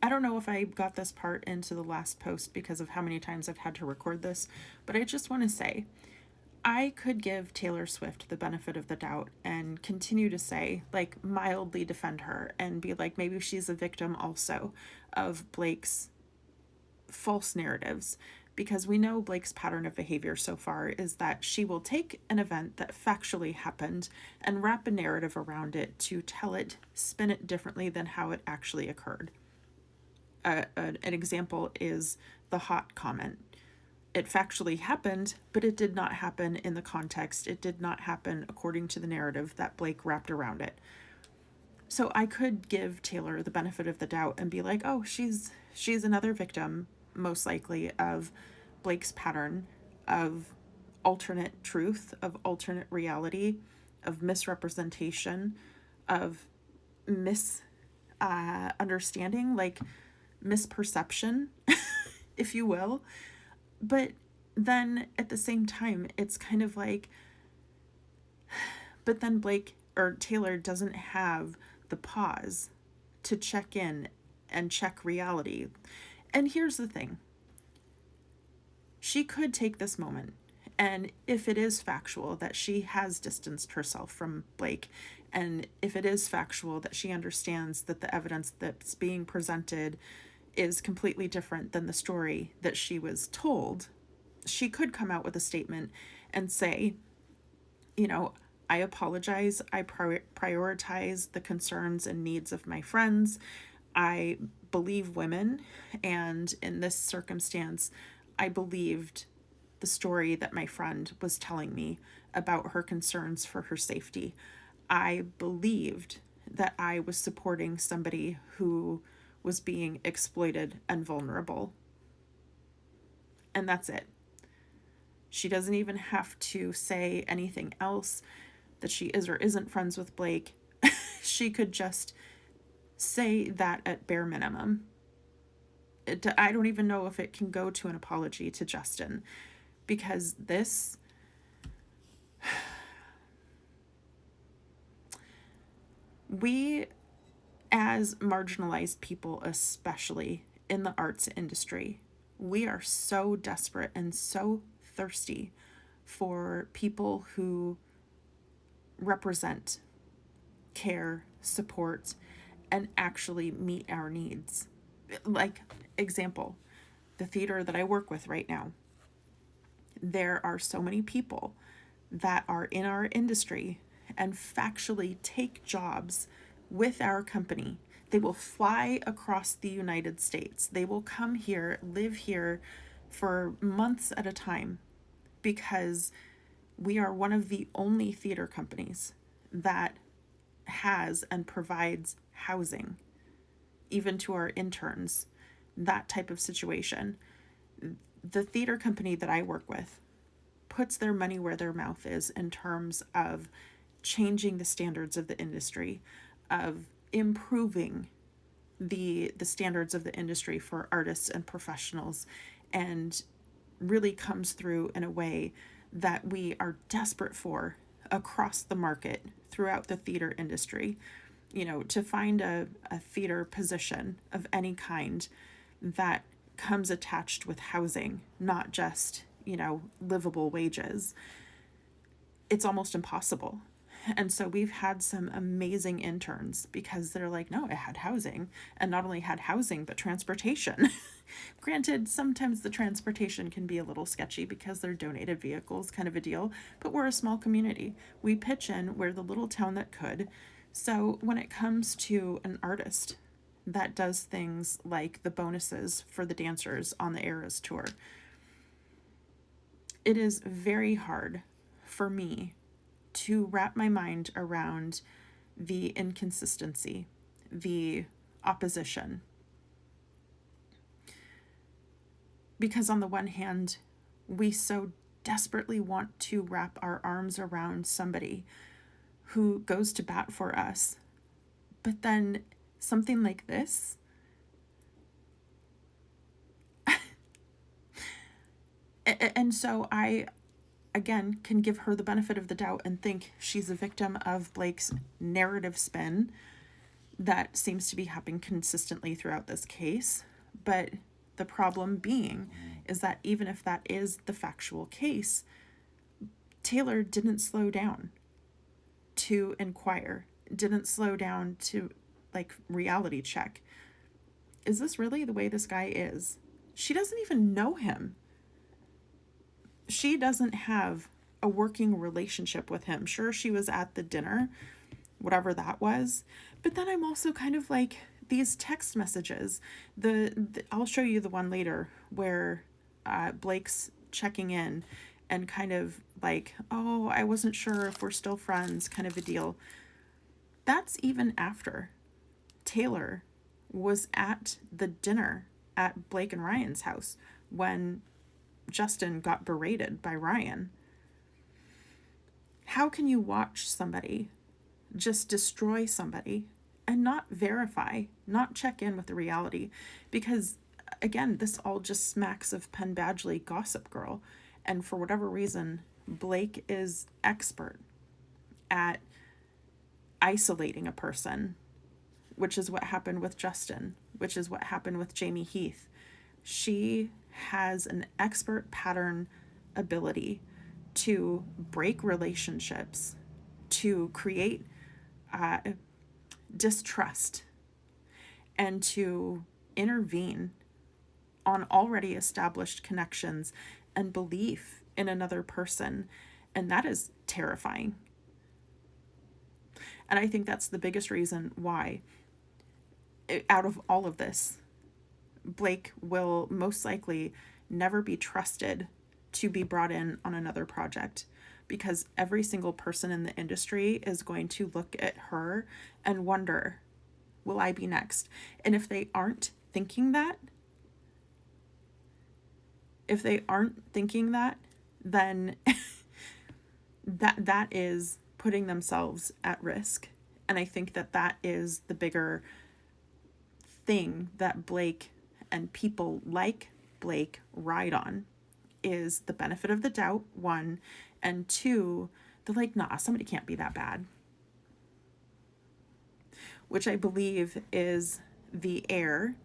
I don't know if I got this part into the last post because of how many times I've had to record this, but I just want to say I could give Taylor Swift the benefit of the doubt and continue to say, like, mildly defend her and be like, maybe she's a victim also of Blake's false narratives. Because we know Blake's pattern of behavior so far is that she will take an event that factually happened and wrap a narrative around it to tell it, spin it differently than how it actually occurred. An example is the hot comment. It factually happened, but it did not happen in the context. It did not happen according to the narrative that Blake wrapped around it. So I could give Taylor the benefit of the doubt and be like, oh, she's another victim, most likely, of Blake's pattern of alternate truth, of alternate reality, of misrepresentation, of misunderstanding, like misperception, if you will. But then at the same time, it's kind of like, but then Blake or Taylor doesn't have the pause to check in and check reality. And here's the thing, she could take this moment, and if it is factual that she has distanced herself from Blake, and if it is factual that she understands that the evidence that's being presented is completely different than the story that she was told, she could come out with a statement and say, you know, I apologize. I prioritize the concerns and needs of my friends. I believe women. And in this circumstance, I believed the story that my friend was telling me about her concerns for her safety. I believed that I was supporting somebody who was being exploited and vulnerable. And that's it. She doesn't even have to say anything else, that she is or isn't friends with Blake. She could just say that at bare minimum. I don't even know if it can go to an apology to Justin, because this, we as marginalized people, especially in the arts industry, we are so desperate and so thirsty for people who represent, care, support, and actually meet our needs. Like, example, the theater that I work with right now, there are so many people that are in our industry and factually take jobs with our company. They will fly across the United States. They will come here, live here for months at a time, because we are one of the only theater companies that has and provides housing, even to our interns, that type of situation. The theater company that I work with puts their money where their mouth is in terms of changing the standards of the industry, of improving the standards of the industry for artists and professionals, and really comes through in a way that we are desperate for across the market throughout the theater industry. You know, to find a theater position of any kind that comes attached with housing, not just, livable wages, it's almost impossible. And so we've had some amazing interns because they're like, no, it had housing, and not only had housing, but transportation. Granted, sometimes the transportation can be a little sketchy because they're donated vehicles, kind of a deal, but we're a small community. We pitch in, we're the little town that could. So when it comes to an artist that does things like the bonuses for the dancers on the Eras tour, it is very hard for me to wrap my mind around the inconsistency, the opposition. Because on the one hand, we so desperately want to wrap our arms around somebody who goes to bat for us. But then something like this, and so I, again, can give her the benefit of the doubt and think she's a victim of Blake's narrative spin. that seems to be happening consistently throughout this case. But the problem being is that even if that is the factual case, Taylor didn't slow down to inquire, didn't slow down to like reality check. Is this really the way this guy is? She doesn't even know him. She doesn't have a working relationship with him. Sure, she was at the dinner, whatever that was. But then I'm also kind of like, these text messages, I'll show you the one later where Blake's checking in and kind of like, oh, I wasn't sure if we're still friends, kind of a deal. That's even after Taylor was at the dinner at Blake and Ryan's house when Justin got berated by Ryan. How can you watch somebody just destroy somebody and not verify, not check in with the reality? Because again, this all just smacks of Penn Badgley Gossip Girl. And for whatever reason, Blake is expert at isolating a person, which is what happened with Justin, which is what happened with Jamie Heath. She has an expert pattern ability to break relationships, to create distrust, and to intervene on already established connections and belief in another person. And that is terrifying. And I think that's the biggest reason why, out of all of this, Blake will most likely never be trusted to be brought in on another project, because every single person in the industry is going to look at her and wonder, will I be next? And if they aren't thinking that, then that is putting themselves at risk. And I think that is the bigger thing that Blake and people like Blake ride on, is the benefit of the doubt, one, and two, they're like, nah, somebody can't be that bad. Which I believe is the air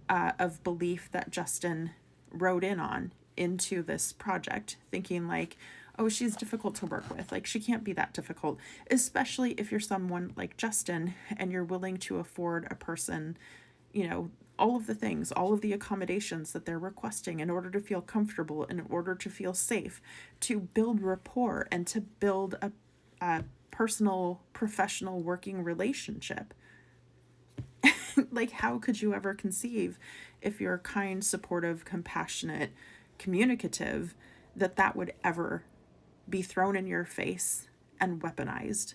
of belief that Justin rode in on into this project, thinking like, oh, she's difficult to work with. Like, she can't be that difficult, especially if you're someone like Justin and you're willing to afford a person, all of the things, all of the accommodations that they're requesting in order to feel comfortable, in order to feel safe, to build rapport and to build a personal, professional working relationship. Like, how could you ever conceive, if you're kind, supportive, compassionate, communicative, that would ever be thrown in your face and weaponized?